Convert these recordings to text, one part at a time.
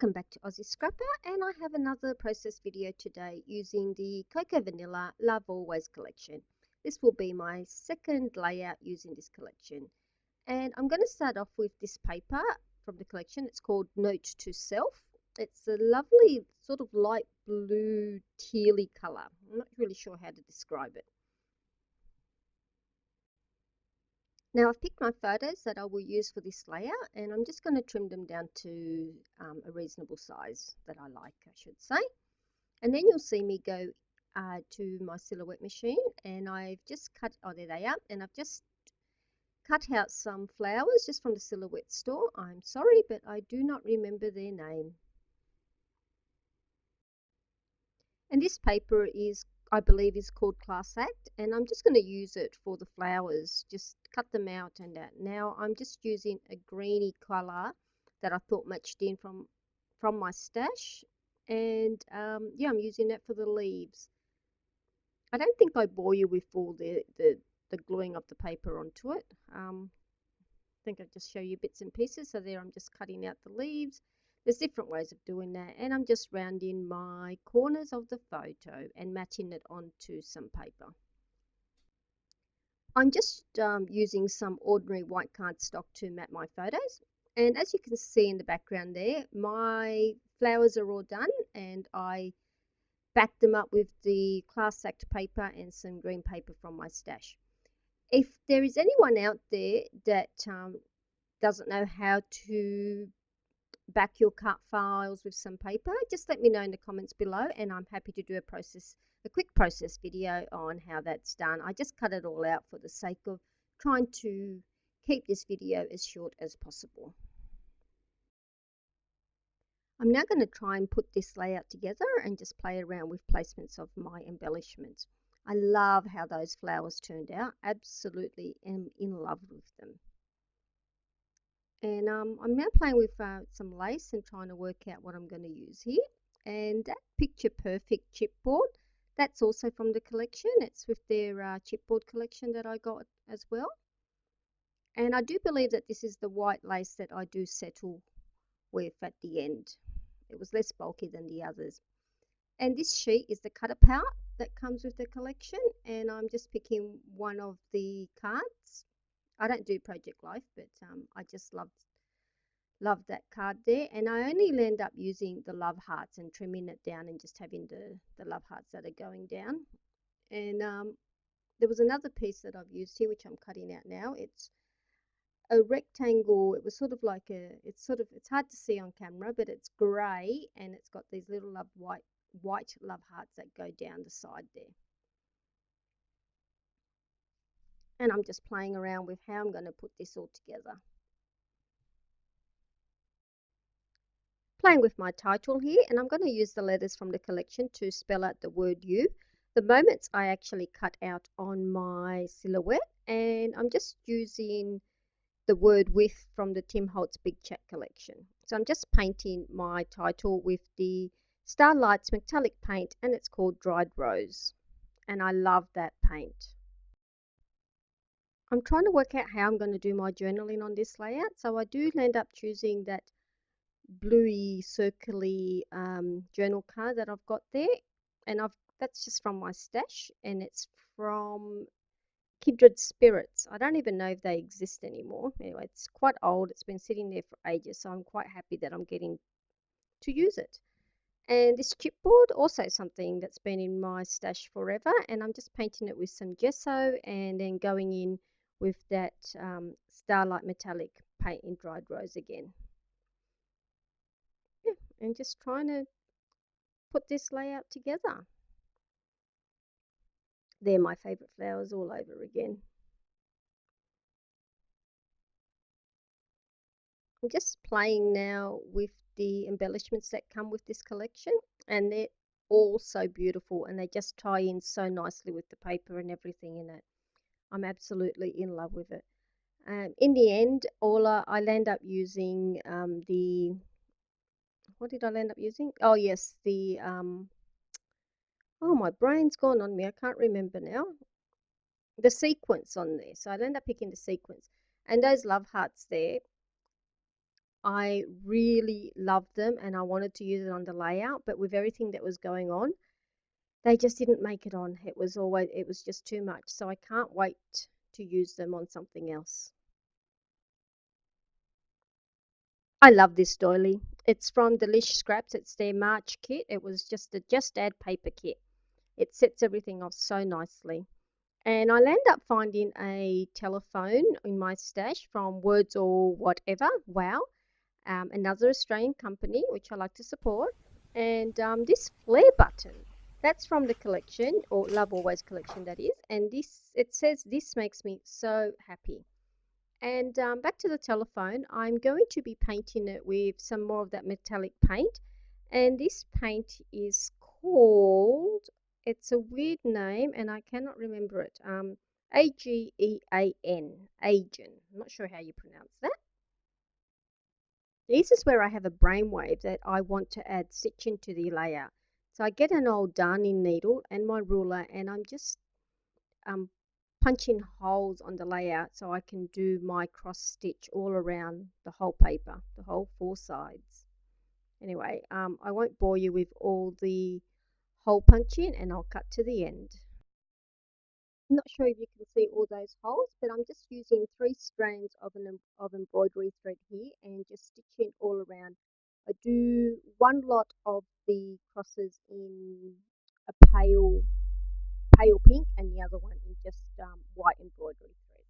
Welcome back to Aussie Scrapper, and I have another process video today using the Cocoa Vanilla Love Always collection. This will be my second layout using this collection, and I'm going to start off with this paper from the collection. It's called Note to Self. It's a lovely sort of light blue tealy colour. I'm not really sure how to describe it. Now I've picked my photos that I will use for this layout, and I'm just going to trim them down to a reasonable size that I like, I should say. And then you'll see me go to my silhouette machine, and I've just cut, oh there they are, and I've just cut out some flowers just from the silhouette store. I'm sorry, but I do not remember their name. And this paper is, I believe, is called Class Act, and I'm just going to use it for the flowers. Just cut them out and that. Now I'm just using a greeny colour that I thought matched in from my stash, and yeah, I'm using that for the leaves. I don't think I bore you with all the gluing of the paper onto it. I think I'll just show you bits and pieces. So there I'm just cutting out the leaves. There's different ways of doing that, and I'm just rounding my corners of the photo and matching it onto some paper. I'm just using some ordinary white cardstock to mat my photos, and as you can see in the background there, my flowers are all done, and I backed them up with the Class Act paper and some green paper from my stash. If there is anyone out there that doesn't know how to back your cut files with some paper, just let me know in the comments below, and I'm happy to do a quick process video on how that's done. I just cut it all out for the sake of trying to keep this video as short as possible. I'm now going to try and put this layout together and just play around with placements of my embellishments. I love how those flowers turned out. Absolutely am in love with them. And I'm now playing with some lace and trying to work out what I'm going to use here. And that Picture Perfect chipboard, that's also from the collection. It's with their chipboard collection that I got as well. And I do believe that this is the white lace that I do settle with at the end. It was less bulky than the others. And this sheet is the cutter pouch that comes with the collection. And I'm just picking one of the cards. I don't do Project Life, but I just love that card there. And I only end up using the love hearts and trimming it down and just having the love hearts that are going down. And there was another piece that I've used here, which I'm cutting out now. It's a rectangle. It was sort of like it's hard to see on camera, but it's grey, and it's got these little white love hearts that go down the side there. And I'm just playing around with how I'm going to put this all together. Playing with my title here, and I'm going to use the letters from the collection to spell out the word you. The moments I actually cut out on my silhouette, and I'm just using the word with from the Tim Holtz Big Chat collection. So I'm just painting my title with the Starlights metallic paint, and it's called Dried Rose, and I love that paint. I'm trying to work out how I'm going to do my journaling on this layout, so I do end up choosing that bluey circly journal card that I've got there, and that's just from my stash, and it's from Kindred Spirits. I don't even know if they exist anymore. Anyway, it's quite old. It's been sitting there for ages, so I'm quite happy that I'm getting to use it. And this chipboard, also something that's been in my stash forever, and I'm just painting it with some gesso and then going in with that Starlight metallic paint in Dried Rose again. Yeah, and just trying to put this layout together. They're my favourite flowers all over again. I'm just playing now with the embellishments that come with this collection, and they're all so beautiful, and they just tie in so nicely with the paper and everything in it. I'm absolutely in love with it. In the end, I'll end up using what did I end up using? Oh yes, oh, my brain's gone on me. I can't remember now. The sequence on there. So I'll end up picking the sequence. And those love hearts there, I really loved them and I wanted to use it on the layout, but with everything that was going on, they just didn't make it on. It was just too much. So I can't wait to use them on something else. I love this doily. It's from Delish Scraps. It's their March kit. It was just a just add paper kit. It sets everything off so nicely. And I'll end up finding a telephone in my stash from Words or Whatever. Wow. Another Australian company which I like to support. And this flare button, that's from the collection, or Love Always collection, that is. And this, it says, this makes me so happy. And back to the telephone, I'm going to be painting it with some more of that metallic paint. And this paint is called, it's a weird name and I cannot remember it. Agean, Agean. I'm not sure how you pronounce that. This is where I have a brainwave that I want to add stitching to the layout. So I get an old darning needle and my ruler and I'm just um, punching holes on the layout so I can do my cross stitch all around the whole paper, the whole four sides. Anyway, I won't bore you with all the hole punching and I'll cut to the end. I'm not sure if you can see all those holes, but I'm just using 3 strands of embroidery thread here and just stitching all around. I do one lot of the crosses in a pale pink and the other one in just white embroidery thread.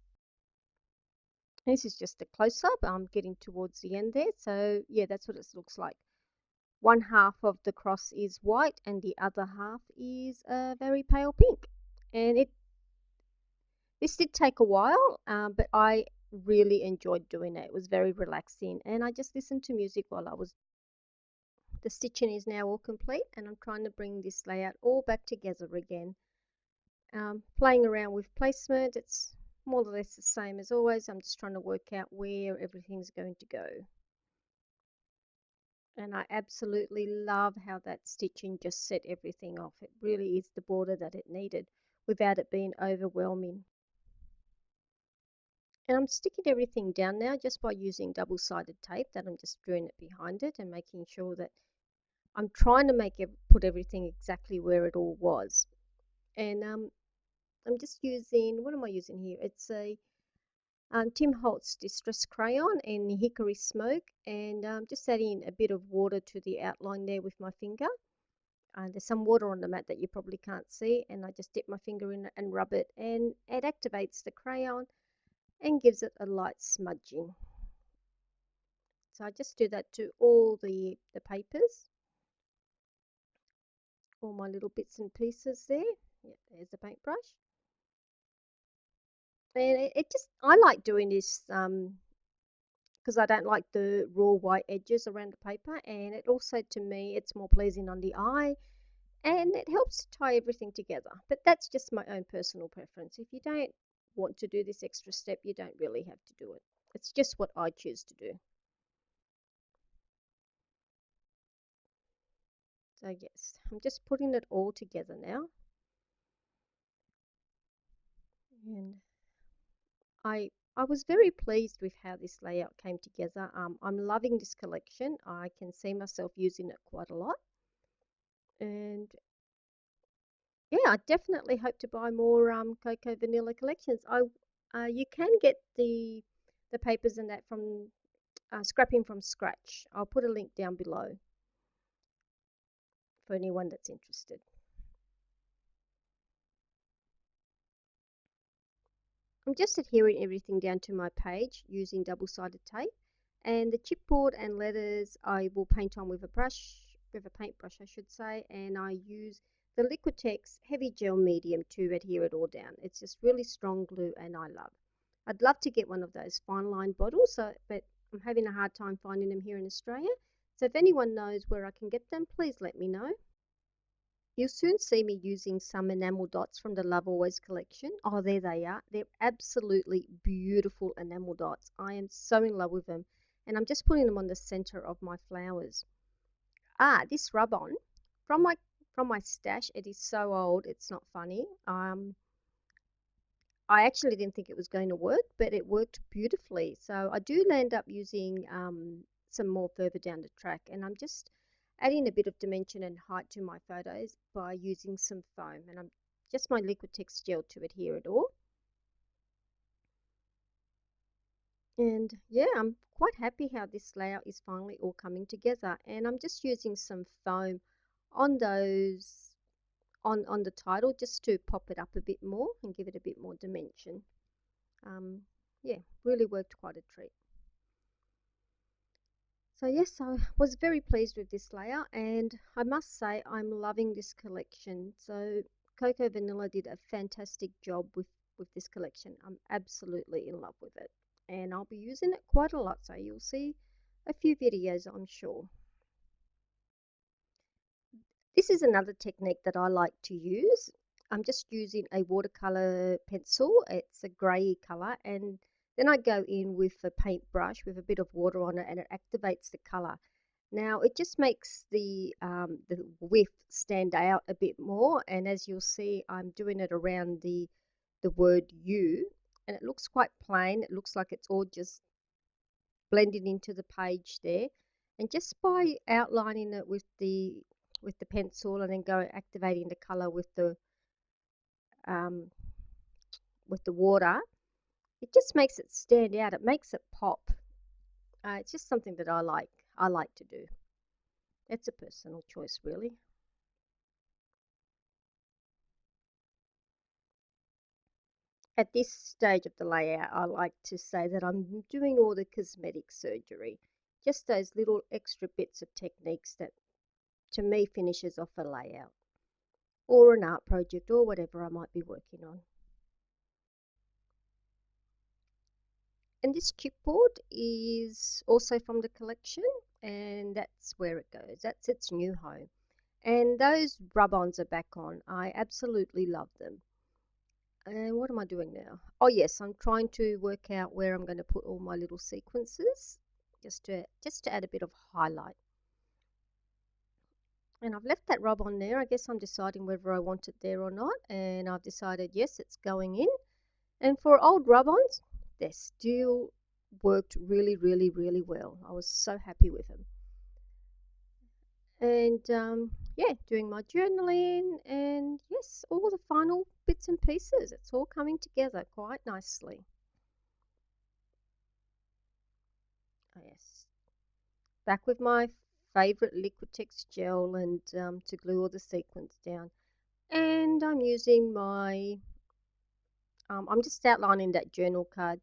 This is just a close-up. I'm getting towards the end there. So yeah, that's what it looks like. One half of the cross is white and the other half is a very pale pink. And this did take a while, but I really enjoyed doing it. It was very relaxing and I just listened to music while I was. The stitching is now all complete and I'm trying to bring this layout all back together again. Playing around with placement, it's more or less the same as always. I'm just trying to work out where everything's going to go. And I absolutely love how that stitching just set everything off. It really is the border that it needed without it being overwhelming. And I'm sticking everything down now just by using double-sided tape, that I'm just screwing it behind it and making sure that I'm trying to put everything exactly where it all was. And I'm just using, what am I using here? It's a Tim Holtz Distress Crayon in Hickory Smoke, and just adding a bit of water to the outline there with my finger. There's some water on the mat that you probably can't see, and I just dip my finger in it and rub it, and it activates the crayon and gives it a light smudging. So I just do that to all the papers, all my little bits and pieces there. Yeah, there's the paintbrush. And it just, I like doing this because I don't like the raw white edges around the paper, and it also, to me, it's more pleasing on the eye and it helps to tie everything together. But that's just my own personal preference. If you don't want to do this extra step, you don't really have to do it. It's just what I choose to do. So yes, I'm just putting it all together now. And I was very pleased with how this layout came together. I'm loving this collection. I can see myself using it quite a lot. And yeah, I definitely hope to buy more Cocoa Vanilla collections. You can get the papers and that from Scrapping from Scratch. I'll put a link down below for anyone that's interested. I'm just adhering everything down to my page using double-sided tape, and the chipboard and letters I will paint on with a paintbrush I should say, and I use the Liquitex heavy gel medium to adhere it all down. It's just really strong glue and I'd love to get one of those fine line bottles, but I'm having a hard time finding them here in Australia. So if anyone knows where I can get them, please let me know. You'll soon see me using some enamel dots from the Love Always collection. Oh, there they are. They're absolutely beautiful enamel dots. I am so in love with them. And I'm just putting them on the center of my flowers. This rub-on from my stash. It is so old, it's not funny. I actually didn't think it was going to work, but it worked beautifully. So I do end up using some more further down the track, and I'm just adding a bit of dimension and height to my photos by using some foam, and I'm just my Liquitex gel to adhere it all. And yeah, I'm quite happy how this layout is finally all coming together, and I'm just using some foam on those on the title just to pop it up a bit more and give it a bit more dimension. Yeah, really worked quite a treat. So yes, I was very pleased with this layout, and I must say I'm loving this collection. So Cocoa Vanilla did a fantastic job with this collection. I'm absolutely in love with it, and I'll be using it quite a lot, so you'll see a few videos, I'm sure. This is another technique that I like to use. I'm just using a watercolor pencil. It's a grey color, and then I go in with a paintbrush with a bit of water on it, and it activates the color. Now it just makes the width stand out a bit more, and as you'll see, I'm doing it around the word "you," and it looks quite plain. It looks like it's all just blending into the page there, and just by outlining it with the pencil and then go activating the color um, with the water, it just makes it stand out. It makes it pop. It's just something that I like to do. It's a personal choice, really. At this stage of the layout, I like to say that I'm doing all the cosmetic surgery, just those little extra bits of techniques that to me finishes off a layout or an art project or whatever I might be working on. And this chipboard is also from the collection, and that's where it goes. That's its new home. And those rub-ons are back on. I absolutely love them. And what am I doing now? Oh yes, I'm trying to work out where I'm going to put all my little sequences, just to add a bit of highlight. And I've left that rub on there. I guess I'm deciding whether I want it there or not, and I've decided yes, it's going in. And for old rub-ons, they still worked really, really, really well. I was so happy with them. And yeah, doing my journaling, and yes, all the final bits and pieces. It's all coming together quite nicely. Oh, yes, back with my favorite Liquitex gel and to glue all the sequins down. And I'm using my I'm just outlining that journal card.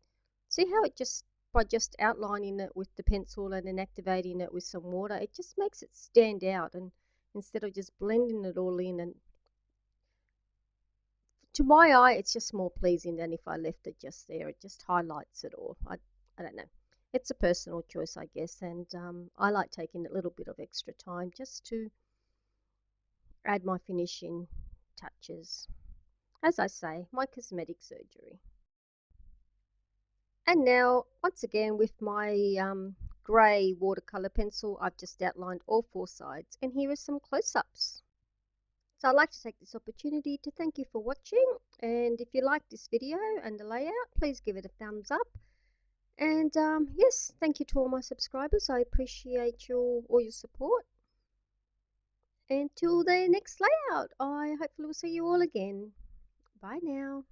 See how it just, by just outlining it with the pencil and then activating it with some water, it just makes it stand out, and instead of just blending it all in, and to my eye it's just more pleasing than if I left it just there. It just highlights it all. I don't know. It's a personal choice, I guess, and I like taking a little bit of extra time just to add my finishing touches. As I say, my cosmetic surgery. And now, once again, with my grey watercolour pencil, I've just outlined all four sides. And here are some close-ups. So I'd like to take this opportunity to thank you for watching. And if you like this video and the layout, please give it a thumbs up. And yes, thank you to all my subscribers. I appreciate all your support. Until the next layout, I hopefully will see you all again. Bye now.